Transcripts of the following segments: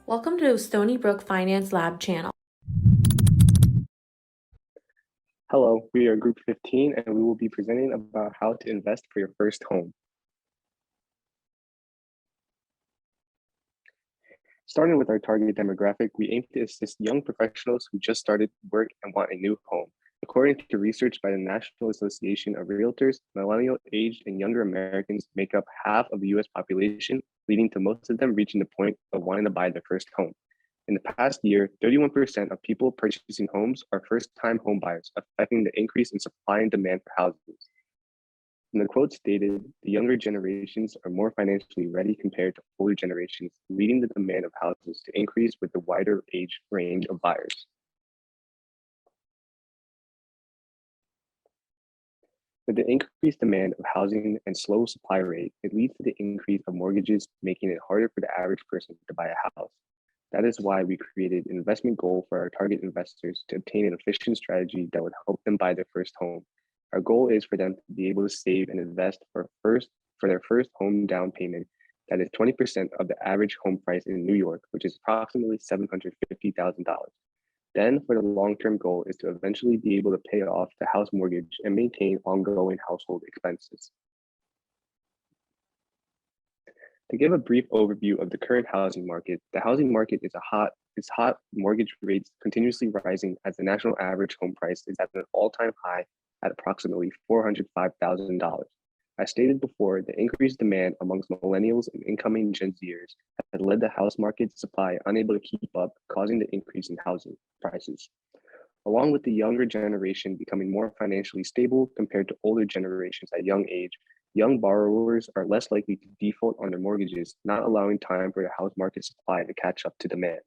Welcome to Stony Finance Lab channel. Hello, we are Group 15 and we will be presenting about how to invest for your first home. Starting with our target demographic, we aim to assist young professionals who just started work and want a new home. According to research by the National Association of Realtors, millennial-aged and younger Americans make up half of the US population, leading to most of them reaching the point of wanting to buy their first home. In the past year, 31% of people purchasing homes are first-time home buyers, affecting the increase in supply and demand for houses. And the quote stated, the younger generations are more financially ready compared to older generations, leading the demand of houses to increase with the wider age range of buyers. With the increased demand of housing and slow supply rate, it leads to the increase of mortgages, making it harder for the average person to buy a house. That is why we created an investment goal for our target investors to obtain an efficient strategy that would help them buy their first home. Our goal is for them to be able to save and invest for their first home down payment that is 20% of the average home price in New York, which is approximately $750,000. Then for the long-term goal is to eventually be able to pay off the house mortgage and maintain ongoing household expenses. To give a brief overview of the current housing market, the housing market is hot, mortgage rates continuously rising as the national average home price is at an all-time high at approximately $405,000. As stated before, the increased demand amongst millennials and incoming Gen Zers has led the house market supply unable to keep up, causing the increase in housing prices. Along with the younger generation becoming more financially stable compared to older generations at young age, young borrowers are less likely to default on their mortgages, not allowing time for the house market supply to catch up to demand.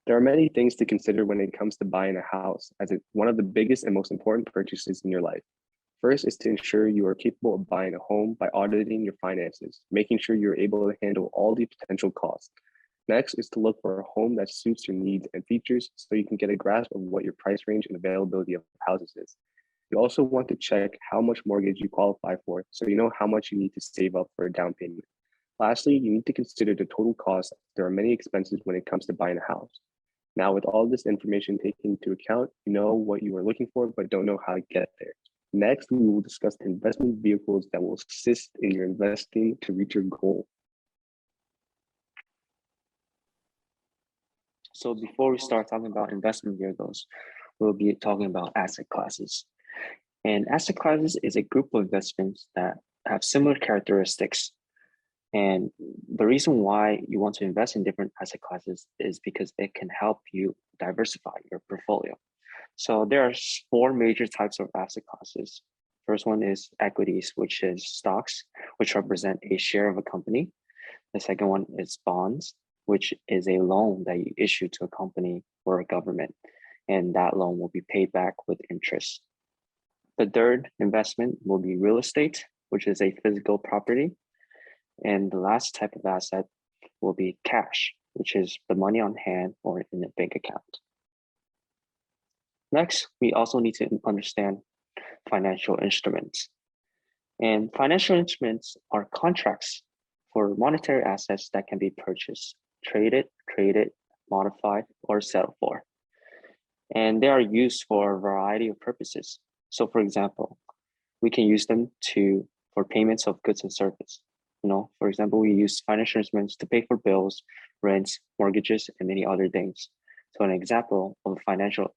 There are many things to consider when it comes to buying a house, as it's one of the biggest and most important purchases in your life. First is to ensure you are capable of buying a home by auditing your finances, making sure you're able to handle all the potential costs. Next is to look for a home that suits your needs and features so you can get a grasp of what your price range and availability of houses is. You also want to check how much mortgage you qualify for so you know how much you need to save up for a down payment. Lastly, you need to consider the total cost. There are many expenses when it comes to buying a house. Now, with all this information taken into account, you know what you are looking for, but don't know how to get there. Next, we will discuss the investment vehicles that will assist in your investing to reach your goal. So before we start talking about investment vehicles, we'll be talking about asset classes. And asset classes is a group of investments that have similar characteristics. And the reason why you want to invest in different asset classes is because it can help you diversify your portfolio. So there are 4 major types of asset classes. First one is equities, which is stocks, which represent a share of a company. The second one is bonds, which is a loan that you issue to a company or a government, and that loan will be paid back with interest. The third investment will be real estate, which is a physical property. And the last type of asset will be cash, which is the money on hand or in a bank account. Next, we also need to understand financial instruments. And financial instruments are contracts for monetary assets that can be purchased, traded, modified, or settled for. And they are used for a variety of purposes. So for example, we can use them for payments of goods and services. For example, we use financial instruments to pay for bills, rents, mortgages, and many other things. So an example of a financial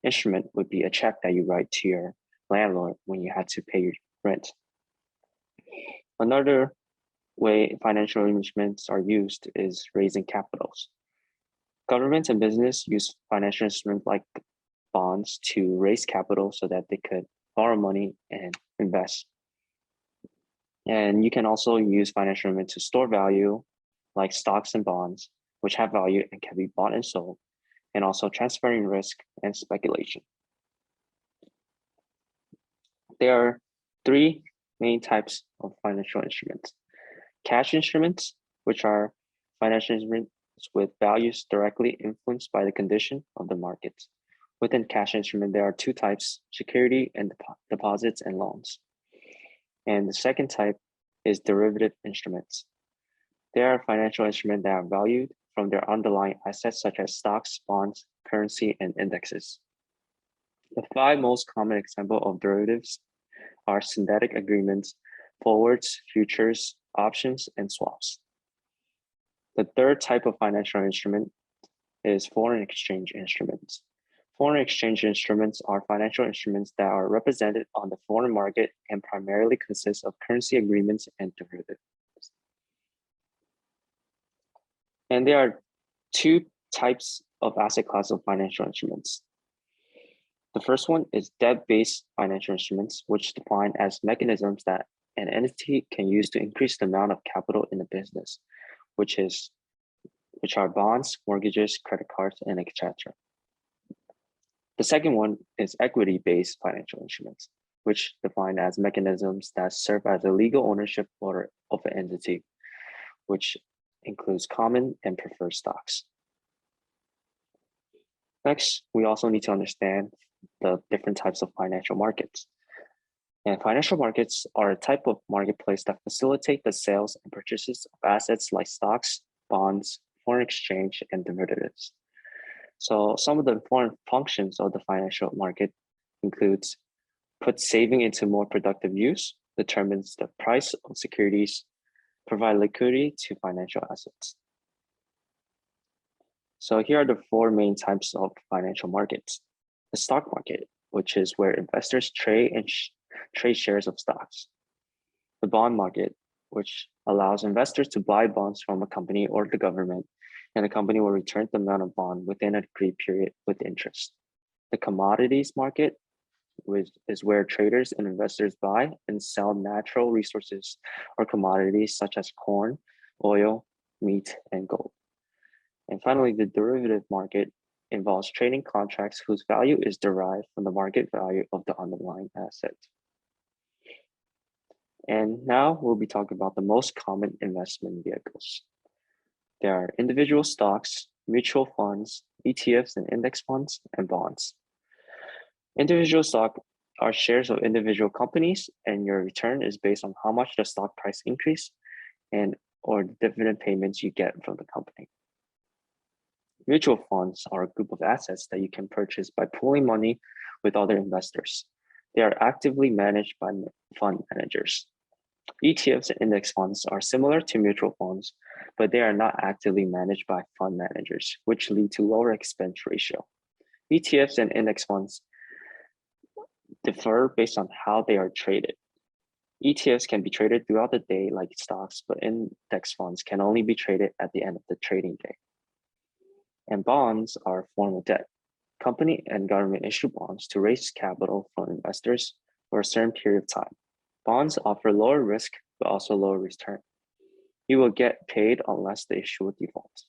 instrument would be a check that you write to your landlord when you had to pay your rent. Another way financial instruments are used is raising capitals. Governments and business use financial instruments like bonds to raise capital so that they could borrow money and invest. And you can also use financial instruments to store value, like stocks and bonds, which have value and can be bought and sold, and also transferring risk and speculation. There are 3 main types of financial instruments. Cash instruments, which are financial instruments with values directly influenced by the condition of the market. Within cash instrument, there are 2 types, security and deposits and loans. And the second type is derivative instruments. They are financial instruments that are valued from their underlying assets such as stocks, bonds, currency, and indexes. The 5 most common examples of derivatives are synthetic agreements, forwards, futures, options, and swaps. The third type of financial instrument is foreign exchange instruments. Foreign exchange instruments are financial instruments that are represented on the foreign market and primarily consist of currency agreements and derivatives. And there are 2 types of asset class of financial instruments. The first one is debt-based financial instruments, which define as mechanisms that an entity can use to increase the amount of capital in the business, which are bonds, mortgages, credit cards, and etc. The second one is equity-based financial instruments, which define as mechanisms that serve as a legal ownership of an entity, which includes common and preferred stocks. Next, we also need to understand the different types of financial markets. And financial markets are a type of marketplace that facilitate the sales and purchases of assets like stocks, bonds, foreign exchange, and derivatives. So some of the important functions of the financial market includes put saving into more productive use, determines the price of securities, provide liquidity to financial assets. So here are the 4 main types of financial markets. The stock market, which is where investors trade and trade shares of stocks. The bond market, which allows investors to buy bonds from a company or the government, and the company will return the amount of bond within an agreed period with interest. The commodities market, which is where traders and investors buy and sell natural resources or commodities such as corn, oil, meat, and gold. And finally, the derivative market involves trading contracts whose value is derived from the market value of the underlying asset. And now we'll be talking about the most common investment vehicles. There are individual stocks, mutual funds, ETFs and index funds, and bonds. Individual stock are shares of individual companies, and your return is based on how much the stock price increase and or the dividend payments you get from the company. Mutual funds are a group of assets that you can purchase by pooling money with other investors. They are actively managed by fund managers. ETFs and index funds are similar to mutual funds, but they are not actively managed by fund managers, which lead to lower expense ratio. ETFs and index funds differ based on how they are traded. ETFs can be traded throughout the day like stocks, but index funds can only be traded at the end of the trading day. And bonds are a form of debt. Company and government issue bonds to raise capital from investors for a certain period of time. Bonds offer lower risk, but also lower return. You will get paid unless the issuer defaults.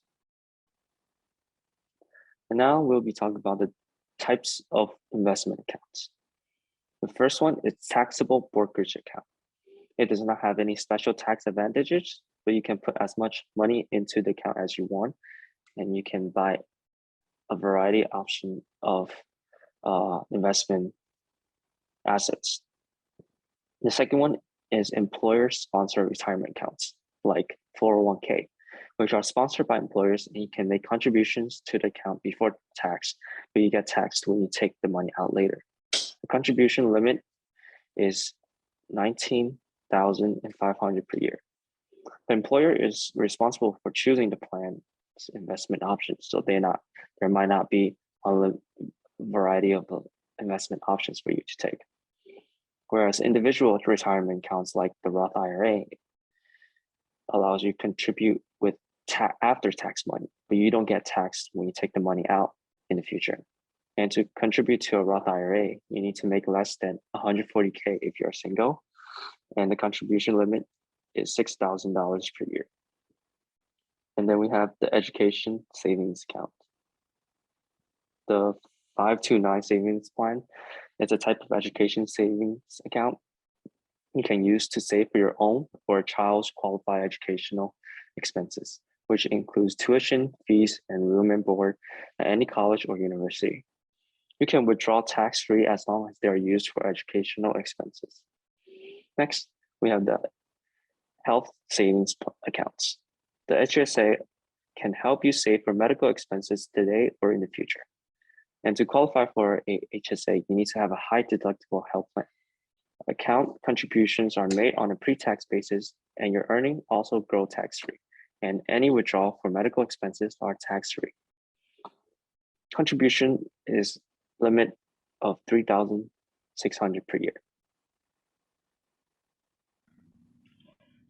And now we'll be talking about the types of investment accounts. The first one is taxable brokerage account. It does not have any special tax advantages, but you can put as much money into the account as you want, and you can buy a variety option of investment assets. The second one is employer-sponsored retirement accounts, like 401k, which are sponsored by employers, and you can make contributions to the account before tax, but you get taxed when you take the money out later. The contribution limit is $19,500 per year. The employer is responsible for choosing the plan's investment options, so there might not be a variety of investment options for you to take. Whereas individual retirement accounts like the Roth IRA allows you to contribute with after-tax money, but you don't get taxed when you take the money out in the future. And to contribute to a Roth IRA, you need to make less than $140K if you're single, and the contribution limit is $6,000 per year. And then we have the education savings account. The 529 savings plan is a type of education savings account you can use to save for your own or a child's qualified educational expenses, which includes tuition, fees, and room and board at any college or university. You can withdraw tax-free as long as they are used for educational expenses. Next, we have the health savings accounts. The HSA can help you save for medical expenses today or in the future. And to qualify for a HSA, you need to have a high deductible health plan. Account contributions are made on a pre-tax basis, and your earnings also grow tax-free. And any withdrawal for medical expenses are tax-free. Contribution is limit of $3,600 per year.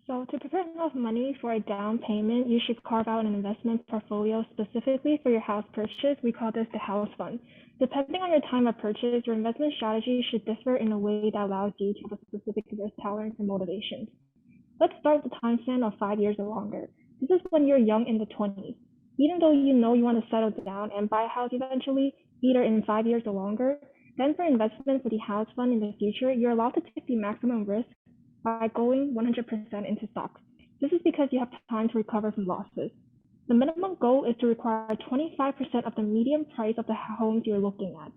So to prepare enough money for a down payment, you should carve out an investment portfolio specifically for your house purchase. We call this the house fund. Depending on your time of purchase, your investment strategy should differ in a way that allows you to have a specific risk tolerance and motivations. Let's start with the time span of 5 years or longer. This is when you're young in the 20s. Even though you know you want to settle down and buy a house eventually, either in 5 years or longer, then for investment for the house fund in the future, you're allowed to take the maximum risk by going 100% into stocks. This is because you have time to recover from losses. The minimum goal is to require 25% of the median price of the homes you're looking at.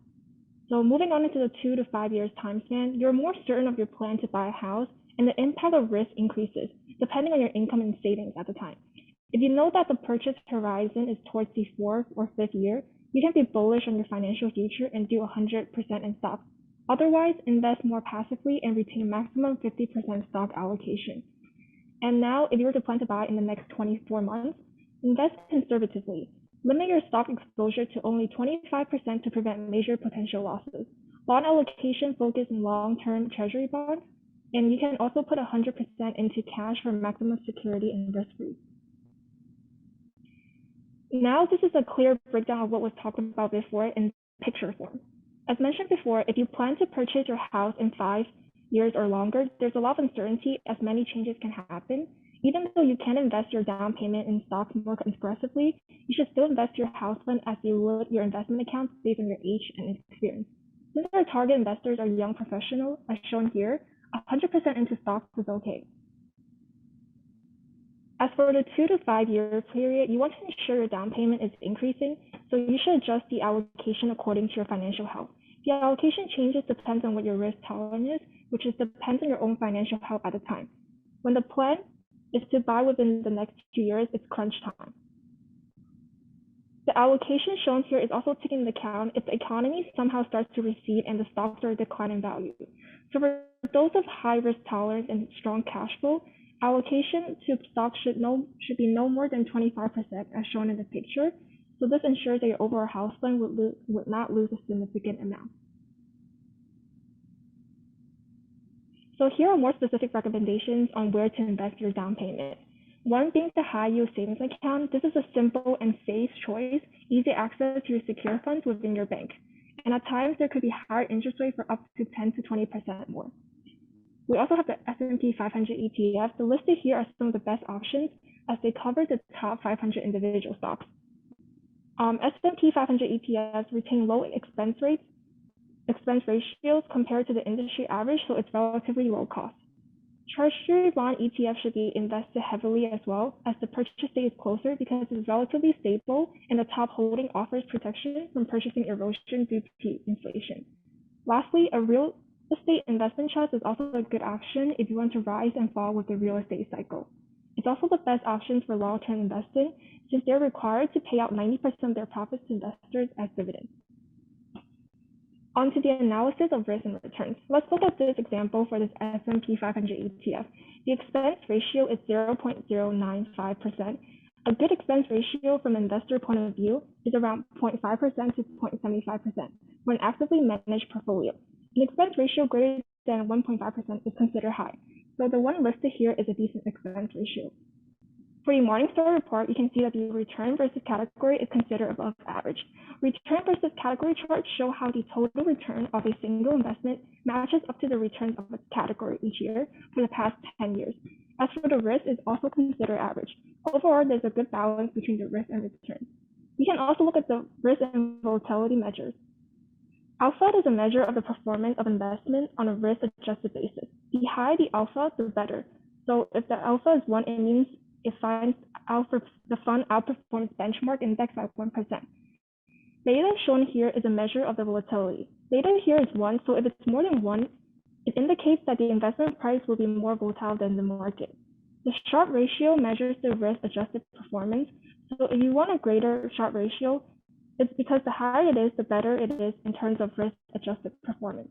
So moving on into the 2 to 5 years time span, you're more certain of your plan to buy a house, and the impact of risk increases depending on your income and savings at the time. If you know that the purchase horizon is towards the 4th or 5th year, you can be bullish on your financial future and do 100% in stocks. Otherwise, invest more passively and retain maximum 50% stock allocation. And now, if you were to plan to buy in the next 24 months, invest conservatively. Limit your stock exposure to only 25% to prevent major potential losses. Bond allocation focus on long-term treasury bonds, and you can also put 100% into cash for maximum security and risk-free. Now, this is a clear breakdown of what was talked about before in picture form. As mentioned before, if you plan to purchase your house in 5 years or longer, there's a lot of uncertainty as many changes can happen. Even though you can invest your down payment in stocks more aggressively, you should still invest your house fund as you would your investment accounts based on your age and experience. Since our target investors are young professionals, as shown here, 100% into stocks is okay. As for the 2 to 5 year period, you want to ensure your down payment is increasing, so you should adjust the allocation according to your financial health. The allocation changes depends on what your risk tolerance is, which depends on your own financial health at the time. When the plan is to buy within the next 2 years, it's crunch time. The allocation shown here is also taking into account if the economy somehow starts to recede and the stocks are declining in value. So for those of high risk tolerance and strong cash flow, allocation to stocks should be no more than 25% as shown in the picture. So this ensures that your overall house fund would not lose a significant amount. So here are more specific recommendations on where to invest your down payment. One being the high yield savings account. This is a simple and safe choice, easy access to your secure funds within your bank. And at times there could be higher interest rates for up to 10 to 20% more. We also have the S&P 500 ETF. The listed here are some of the best options as they cover the top 500 individual stocks. S&P 500 ETFs retain low expense ratios compared to the industry average, so it's relatively low cost. Treasury bond ETF should be invested heavily as well, as the purchase date is closer because it's relatively stable and the top holding offers protection from purchasing erosion due to inflation. Lastly, a real estate investment trust is also a good option if you want to rise and fall with the real estate cycle. It's also the best option for long-term investing since they're required to pay out 90% of their profits to investors as dividends. On to the analysis of risk and returns. Let's look at this example for this S&P 500 ETF. The expense ratio is 0.095%. A good expense ratio from an investor point of view is around 0.5% to 0.75% for an actively managed portfolio. An expense ratio greater than 1.5% is considered high. So the one listed here is a decent expense ratio. For the Morningstar report, you can see that the return versus category is considered above average. Return versus category charts show how the total return of a single investment matches up to the returns of a category each year for the past 10 years. As for the risk, it's also considered average. Overall, there's a good balance between the risk and return. You can also look at the risk and volatility measures. Alpha is a measure of the performance of investment on a risk-adjusted basis. The higher the alpha, the better. So if the alpha is 1, it means it finds the fund outperforms benchmark index by 1%. Beta shown here is a measure of the volatility. Beta here is 1, so if it's more than 1, it indicates that the investment price will be more volatile than the market. The Sharpe ratio measures the risk-adjusted performance. So if you want a greater Sharpe ratio, it's because the higher it is, the better it is in terms of risk-adjusted performance.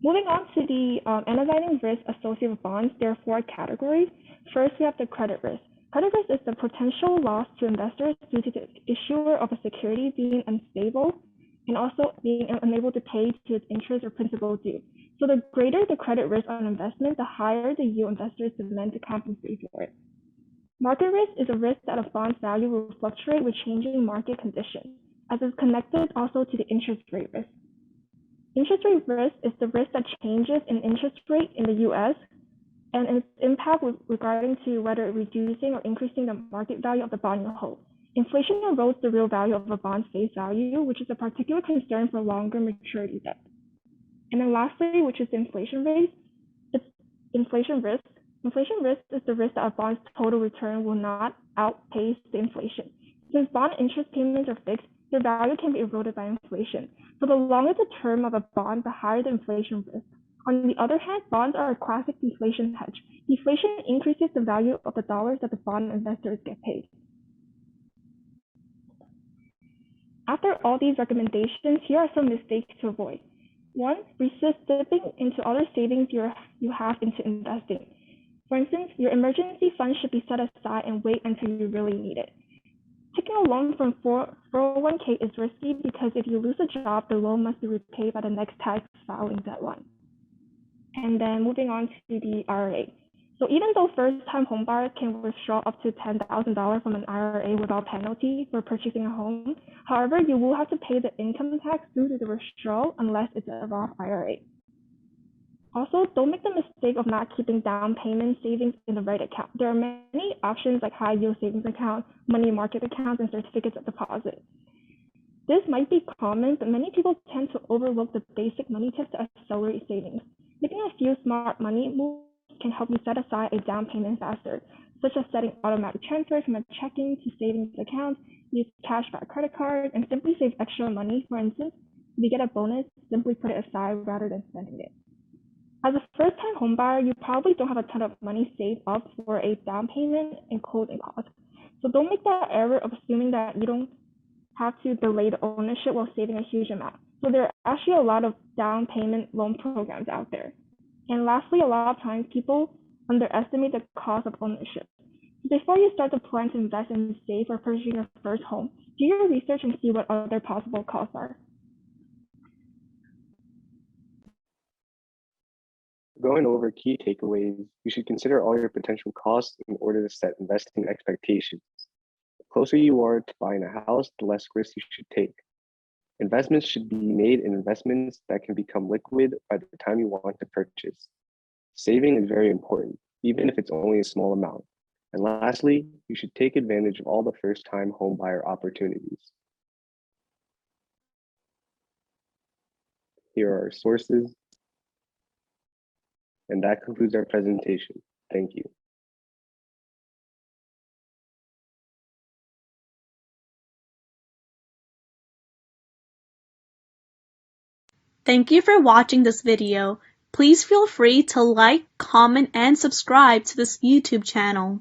Moving on to the analyzing risk associated with bonds, there are 4 categories. First, we have the credit risk. Credit risk is the potential loss to investors due to the issuer of a security being unstable and also being unable to pay to its interest or principal due. So the greater the credit risk on investment, the higher the yield investors demand to compensate for it. Market risk is a risk that a bond's value will fluctuate with changing market conditions, as it's connected also to the interest rate risk. Interest rate risk is the risk that changes in interest rate in the US and its impact regarding to whether reducing or increasing the market value of the bond you hold. Inflation erodes the real value of a bond's face value, which is a particular concern for longer maturity debt. And then lastly, which is inflation rate, it's inflation risk. Inflation risk is the risk that a bond's total return will not outpace the inflation. Since bond interest payments are fixed, their value can be eroded by inflation. So the longer the term of a bond, the higher the inflation risk. On the other hand, bonds are a classic deflation hedge. Deflation increases the value of the dollars that the bond investors get paid. After all these recommendations, here are some mistakes to avoid. 1, resist dipping into other savings you have into investing. For instance, your emergency fund should be set aside and wait until you really need it. Taking a loan from 401k is risky because if you lose a job, the loan must be repaid by the next tax filing deadline. And then moving on to the IRA. So even though first-time homebuyers can withdraw up to $10,000 from an IRA without penalty for purchasing a home, however, you will have to pay the income tax due to the withdrawal unless it's a Roth IRA. Also, don't make the mistake of not keeping down payment savings in the right account. There are many options like high-yield savings accounts, money market accounts, and certificates of deposit. This might be common, but many people tend to overlook the basic money tips to accelerate savings. Making a few smart money moves can help you set aside a down payment faster, such as setting automatic transfers from a checking to savings account, use cashback credit cards, and simply save extra money. For instance, if you get a bonus, simply put it aside rather than spending it. As a first-time homebuyer, you probably don't have a ton of money saved up for a down payment and closing costs. So don't make that error of assuming that you don't have to delay the ownership while saving a huge amount. So there are actually a lot of down payment loan programs out there. And lastly, a lot of times people underestimate the cost of ownership. Before you start to plan to invest and save for purchasing your first home, do your research and see what other possible costs are. Going over key takeaways, you should consider all your potential costs in order to set investing expectations. The closer you are to buying a house, the less risk you should take. Investments should be made in investments that can become liquid by the time you want to purchase. Saving is very important, even if it's only a small amount. And lastly, you should take advantage of all the first-time homebuyer opportunities. Here are our sources. And that concludes our presentation. Thank you. Thank you for watching this video. Please feel free to like, comment, and subscribe to this YouTube channel.